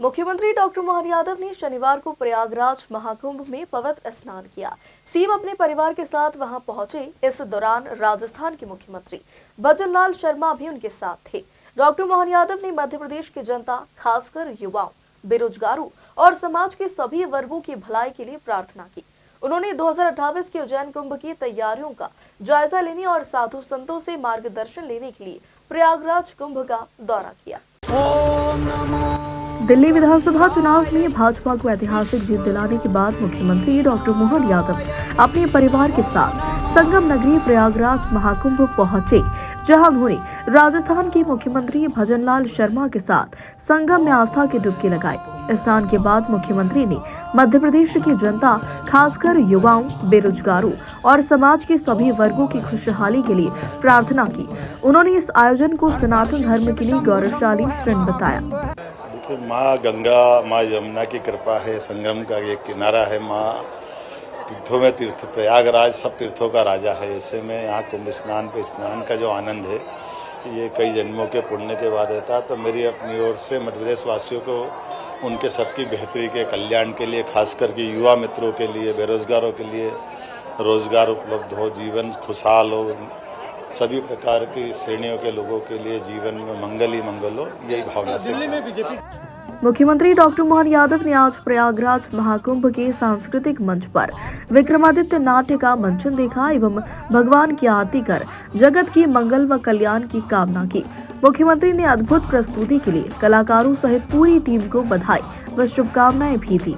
मुख्यमंत्री डॉक्टर मोहन यादव ने शनिवार को प्रयागराज महाकुंभ में पवित्र स्नान किया। सीएम अपने परिवार के साथ वहां पहुंचे। इस दौरान राजस्थान के मुख्यमंत्री भजनलाल शर्मा भी उनके साथ थे। डॉक्टर मोहन यादव ने मध्य प्रदेश की जनता, खासकर युवाओं, बेरोजगारों और समाज के सभी वर्गों की भलाई के लिए प्रार्थना की। उन्होंने 2028 के उज्जैन कुंभ की तैयारियों का जायजा लेने और साधु संतों से मार्गदर्शन लेने के लिए प्रयागराज कुंभ का दौरा किया। दिल्ली विधानसभा चुनाव में भाजपा को ऐतिहासिक जीत दिलाने के बाद मुख्यमंत्री डॉक्टर मोहन यादव अपने परिवार के साथ संगम नगरी प्रयागराज महाकुंभ पहुंचे, जहां उन्होंने राजस्थान के मुख्यमंत्री भजनलाल शर्मा के साथ संगम में आस्था की डुबकी लगाई। स्नान के बाद मुख्यमंत्री ने मध्य प्रदेश की जनता, खासकर युवाओं, बेरोजगारों और समाज के सभी वर्गों की खुशहाली के लिए प्रार्थना की। उन्होंने इस आयोजन को सनातन धर्म के लिए गौरवशाली क्षण बताया। देखिए, माँ गंगा, माँ यमुना की कृपा है। संगम का एक किनारा है। माँ तीर्थों में तीर्थ, प्रयागराज सब तीर्थों का राजा है। ऐसे में यहाँ कुंभ स्नान पे स्नान का जो आनंद है, ये कई जन्मों के पुण्य के बाद रहता है। तो मेरी अपनी ओर से मध्य प्रदेश वासियों को उनके सबकी बेहतरी के कल्याण के लिए, खास करके युवा मित्रों के लिए, बेरोजगारों के लिए रोजगार उपलब्ध हो, जीवन खुशहाल हो, सभी प्रकार की श्रेणियों के लोगों के लिए जीवन में मंगल ही मंगल हो, यही भावना से। मुख्यमंत्री डॉक्टर मोहन यादव ने आज प्रयागराज महाकुंभ के सांस्कृतिक मंच पर विक्रमादित्य नाट्य का मंचन देखा एवं भगवान की आरती कर जगत की मंगल व कल्याण की कामना की। मुख्यमंत्री ने अद्भुत प्रस्तुति के लिए कलाकारों सहित पूरी टीम को बधाई व शुभकामनाएं भी दी।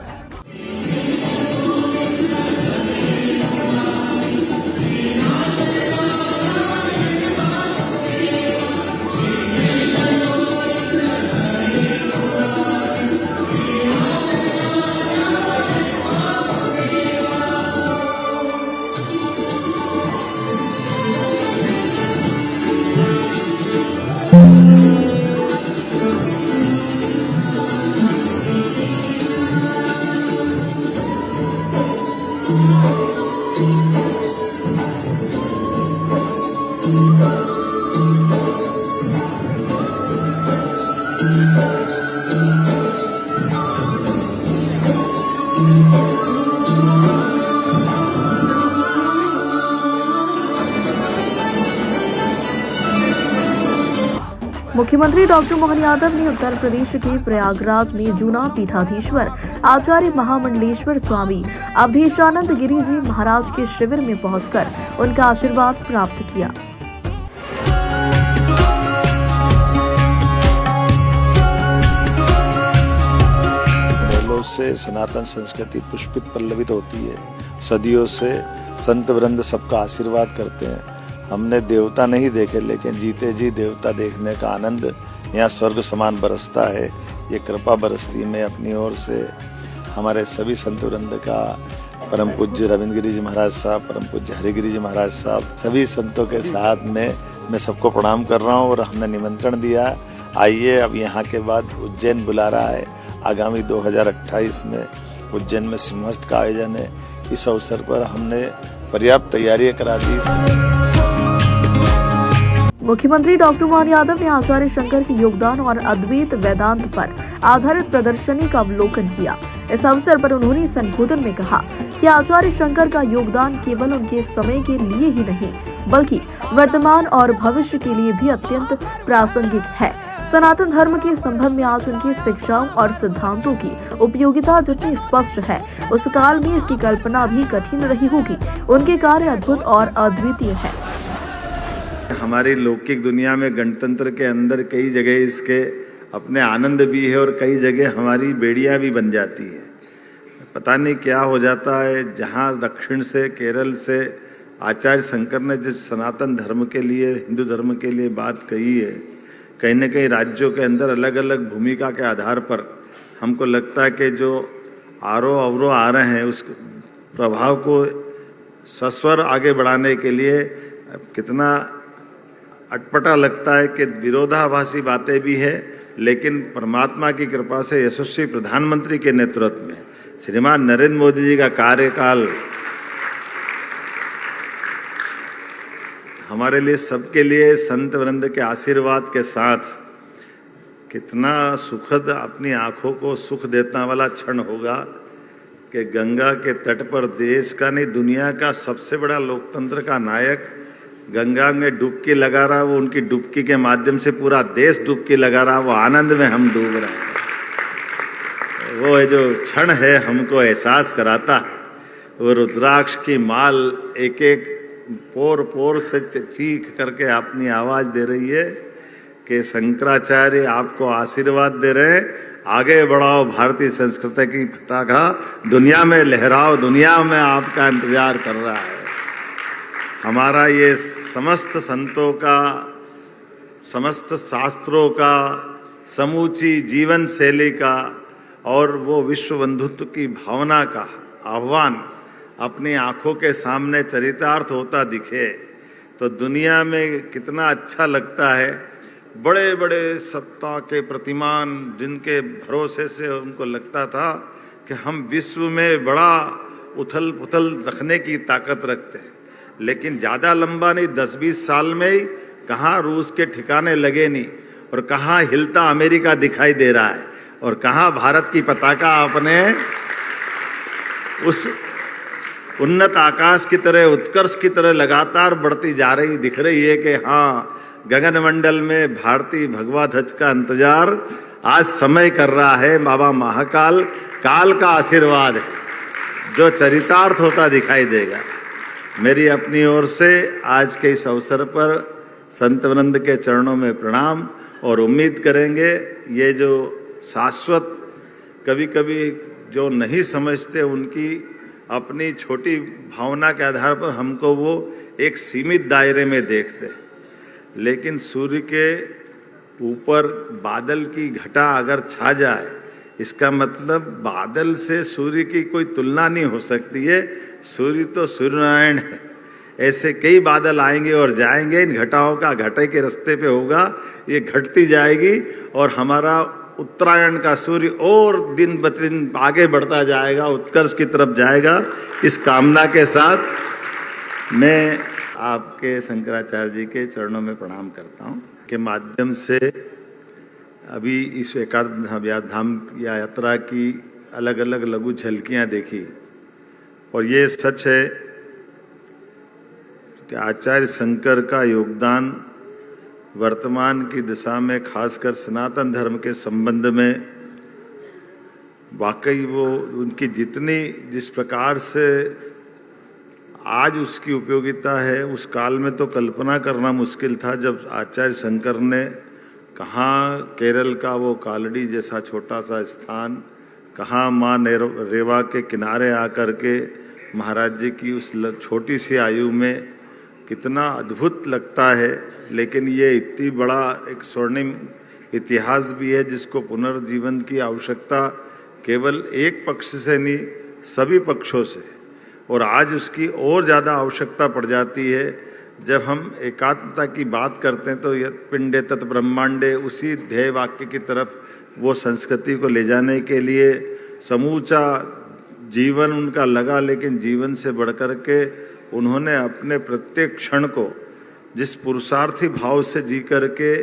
मुख्यमंत्री डॉक्टर मोहन यादव ने उत्तर प्रदेश के प्रयागराज में जूना पीठाधीश्वर आचार्य महामंडलेश्वर स्वामी अवधेशानंद गिरी जी महाराज के शिविर में पहुंचकर उनका आशीर्वाद प्राप्त किया। मेलों से सनातन संस्कृति पुष्पित पल्लवित होती है। सदियों से संत वृंद सबका आशीर्वाद करते हैं। हमने देवता नहीं देखे, लेकिन जीते जी देवता देखने का आनंद यहाँ स्वर्ग समान बरसता है। ये कृपा बरसती में अपनी ओर से हमारे सभी संत वृंद का, परम पूज्य रविंद्र गिरी जी महाराज साहब, परम पूज्य हरिगिरी जी महाराज साहब, सभी संतों के साथ में मैं सबको प्रणाम कर रहा हूँ। और हमने निमंत्रण दिया, आइए। अब यहाँ के बाद उज्जैन बुला रहा है। आगामी 2028 में उज्जैन में सिंहस्थ का आयोजन है। इस अवसर पर हमने पर्याप्त तैयारियां करा दी। मुख्यमंत्री डॉक्टर मोहन यादव ने आचार्य शंकर के योगदान और अद्वैत वेदांत पर आधारित प्रदर्शनी का अवलोकन किया। इस अवसर पर उन्होंने संबोधन में कहा कि आचार्य शंकर का योगदान केवल उनके समय के लिए ही नहीं, बल्कि वर्तमान और भविष्य के लिए भी अत्यंत प्रासंगिक है। सनातन धर्म के संबंध में आज उनकी शिक्षाओं और सिद्धांतों की उपयोगिता जितनी स्पष्ट है, उस काल में इसकी कल्पना भी कठिन रही होगी। उनके कार्य अद्भुत और अद्वितीय है। हमारी लौकिक दुनिया में गणतंत्र के अंदर कई जगह इसके अपने आनंद भी है और कई जगह हमारी बेड़ियां भी बन जाती है। पता नहीं क्या हो जाता है। जहां दक्षिण से, केरल से आचार्य शंकर ने जिस सनातन धर्म के लिए, हिंदू धर्म के लिए बात कही है, कहीं न कहीं राज्यों के अंदर अलग अलग भूमिका के आधार पर हमको लगता है कि जो आरोह अवरोह आ रहे हैं, उस प्रभाव को सस्वर आगे बढ़ाने के लिए कितना अटपटा लगता है कि विरोधाभासी बातें भी है, लेकिन परमात्मा की कृपा से यशस्वी प्रधानमंत्री के नेतृत्व में श्रीमान नरेंद्र मोदी जी का कार्यकाल हमारे लिए, सबके लिए संत वृंद के आशीर्वाद के साथ कितना सुखद अपनी आंखों को सुख देता वाला क्षण होगा कि गंगा के तट पर देश का नहीं दुनिया का सबसे बड़ा लोकतंत्र का नायक गंगा में डुबकी लगा रहा, वो उनकी डुबकी के माध्यम से पूरा देश डुबकी लगा रहा, वो आनंद में हम डूब रहे हैं। वो जो क्षण है हमको एहसास कराता है। वो रुद्राक्ष की माल एक एक पोर पोर से चीख करके अपनी आवाज दे रही है कि शंकराचार्य आपको आशीर्वाद दे रहे हैं, आगे बढ़ाओ, भारतीय संस्कृति की पताका दुनिया में लहराओ, दुनिया में आपका इंतजार कर रहा है। हमारा ये समस्त संतों का, समस्त शास्त्रों का, समूची जीवन शैली का और वो विश्व बंधुत्व की भावना का आह्वान अपनी आंखों के सामने चरितार्थ होता दिखे तो दुनिया में कितना अच्छा लगता है। बड़े बड़े सत्ता के प्रतिमान जिनके भरोसे से उनको लगता था कि हम विश्व में बड़ा उथल पुथल रखने की ताकत रखते हैं, लेकिन ज़्यादा लंबा नहीं, 10-20 साल में ही कहाँ रूस के ठिकाने लगे नहीं और कहाँ हिलता अमेरिका दिखाई दे रहा है और कहाँ भारत की पताका अपने उस उन्नत आकाश की तरह, उत्कर्ष की तरह लगातार बढ़ती जा रही दिख रही है कि हाँ, गगनमंडल में भारतीय भगवा ध्वज का इंतजार आज समय कर रहा है। बाबा महाकाल काल का आशीर्वाद है जो चरितार्थ होता दिखाई देगा। मेरी अपनी ओर से आज के इस अवसर पर संत वृंद के चरणों में प्रणाम और उम्मीद करेंगे ये जो शाश्वत कभी कभी जो नहीं समझते उनकी अपनी छोटी भावना के आधार पर हमको वो एक सीमित दायरे में देखते हैं, लेकिन सूर्य के ऊपर बादल की घटा अगर छा जाए इसका मतलब बादल से सूर्य की कोई तुलना नहीं हो सकती है। सूर्य तो सूर्यनारायण है। ऐसे कई बादल आएंगे और जाएंगे, इन घटाओं का घटे के रास्ते पे होगा, ये घटती जाएगी और हमारा उत्तरायण का सूर्य और दिन ब दिन आगे बढ़ता जाएगा, उत्कर्ष की तरफ जाएगा। इस कामना के साथ मैं आपके शंकराचार्य जी के चरणों में प्रणाम करता हूँ के माध्यम से अभी इस एकादश धाम या यात्रा की अलग अलग लघु झलकियाँ देखी और ये सच है कि आचार्य शंकर का योगदान वर्तमान की दिशा में खासकर सनातन धर्म के संबंध में वाकई वो उनकी जिस प्रकार से आज उसकी उपयोगिता है उस काल में तो कल्पना करना मुश्किल था। जब आचार्य शंकर ने कहाँ केरल का वो कालड़ी जैसा छोटा सा स्थान, कहाँ माँ रेवा के किनारे आकर के महाराज जी की उस छोटी सी आयु में कितना अद्भुत लगता है। लेकिन ये इतनी बड़ा एक स्वर्णिम इतिहास भी है जिसको पुनर्जीवन की आवश्यकता केवल एक पक्ष से नहीं सभी पक्षों से, और आज उसकी और ज़्यादा आवश्यकता पड़ जाती है। जब हम एकात्मता की बात करते हैं तो यत् पिंडे तत् ब्रह्मांडे उसी ध्येय वाक्य की तरफ वो संस्कृति को ले जाने के लिए समूचा जीवन उनका लगा, लेकिन जीवन से बढ़कर के उन्होंने अपने प्रत्येक क्षण को जिस पुरुषार्थी भाव से जी करके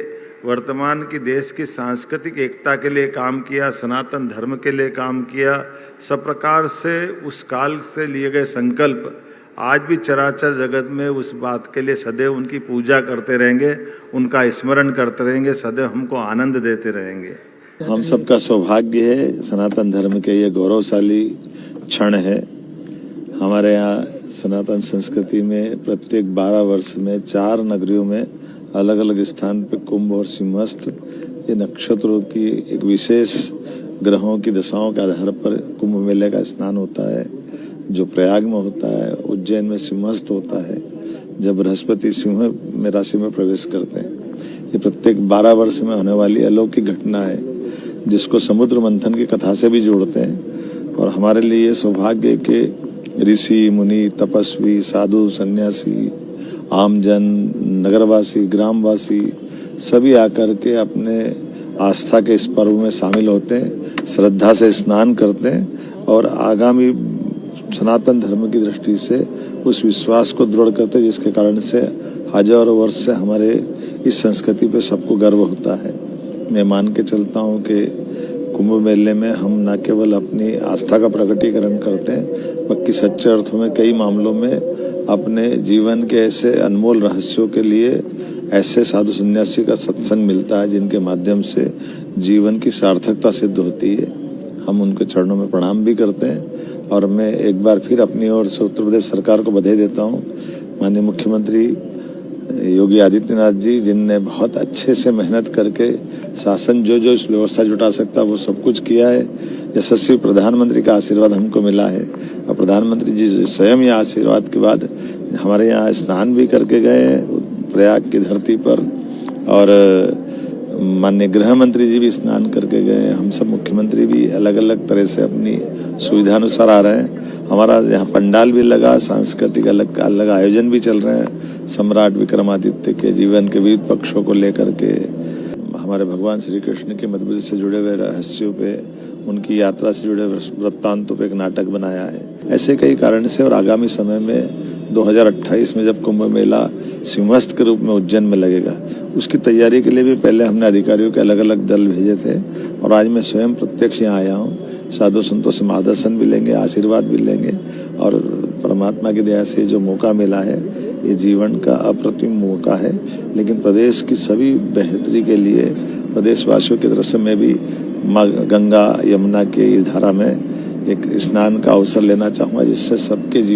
वर्तमान की देश की सांस्कृतिक एकता के लिए काम किया, सनातन धर्म के लिए काम किया, सब प्रकार से उस काल से लिए गए संकल्प आज भी चराचर जगत में उस बात के लिए सदैव उनकी पूजा करते रहेंगे, उनका स्मरण करते रहेंगे, सदैव हमको आनंद देते रहेंगे। हम सबका सौभाग्य है, सनातन धर्म के ये गौरवशाली क्षण है। हमारे यहाँ सनातन संस्कृति में प्रत्येक 12 वर्ष में 4 नगरियों में अलग अलग स्थान पे कुंभ और सिंहस्थ ये नक्षत्रों की एक विशेष ग्रहों की दशाओं के आधार पर कुंभ मेले का स्नान होता है, जो प्रयाग में होता है। उज्जैन में सिंहस्थ होता है जब बृहस्पति सिंह में राशि में प्रवेश करते हैं। ये प्रत्येक 12 वर्ष में होने वाली अलौकिक घटना है जिसको समुद्र मंथन की कथा से भी जोड़ते हैं। और हमारे लिए सौभाग्य है कि ऋषि मुनि तपस्वी साधु सन्यासी आमजन नगरवासी ग्रामवासी सभी आकर के अपने आस्था के इस पर्व में शामिल होते हैं, श्रद्धा से स्नान करते हैं और आगामी सनातन धर्म की दृष्टि से उस विश्वास को दृढ़ करते हैं जिसके कारण से हजारों वर्ष से हमारे इस संस्कृति पे सबको गर्व होता है। मैं मान के चलता हूँ कि कुंभ मेले में हम न केवल अपनी आस्था का प्रकटीकरण करते हैं बल्कि सच्चे अर्थों में कई मामलों में अपने जीवन के ऐसे अनमोल रहस्यों के लिए ऐसे साधु सन्यासी का सत्संग मिलता है जिनके माध्यम से जीवन की सार्थकता सिद्ध होती है। हम उनके चरणों में प्रणाम भी करते हैं और मैं एक बार फिर अपनी ओर से उत्तर प्रदेश सरकार को बधाई देता हूँ। माननीय मुख्यमंत्री योगी आदित्यनाथ जी, जिनने बहुत अच्छे से मेहनत करके शासन जो इस व्यवस्था जुटा सकता वो सब कुछ किया है। यशस्वी प्रधानमंत्री का आशीर्वाद हमको मिला है और प्रधानमंत्री जी स्वयं ये आशीर्वाद के बाद हमारे यहाँ स्नान भी करके गए प्रयाग की धरती पर और माननीय गृह मंत्री जी भी स्नान करके गए। हम सब मुख्यमंत्री भी अलग अलग तरह से अपनी सुविधा अनुसार आ रहे हैं। हमारा यहाँ पंडाल भी लगा, सांस्कृतिक अलग अलग आयोजन भी चल रहे हैं। सम्राट विक्रमादित्य के जीवन के विविध पक्षों को लेकर के, हमारे भगवान श्री कृष्ण के मध्य से जुड़े हुए रहस्यों पे, उनकी यात्रा से जुड़े वृत्तांतों पे एक नाटक बनाया है। ऐसे कई कारण से और आगामी समय में 2028 में जब कुंभ मेला सिंहस्थ के रूप में उज्जैन में लगेगा, उसकी तैयारी के लिए भी पहले हमने अधिकारियों के अलग अलग दल भेजे थे और आज मैं स्वयं प्रत्यक्ष यहाँ आया हूँ। साधु संतों से मार्गदर्शन भी लेंगे, आशीर्वाद भी लेंगे और परमात्मा की दया से जो मौका मिला है ये जीवन का अप्रतिम मौका है। लेकिन प्रदेश की सभी बेहतरी के लिए प्रदेशवासियों की तरफ से मैं भी माँ गंगा यमुना के इस धारा में एक स्नान का अवसर लेना चाहूँगा, जिससे सबके जीवन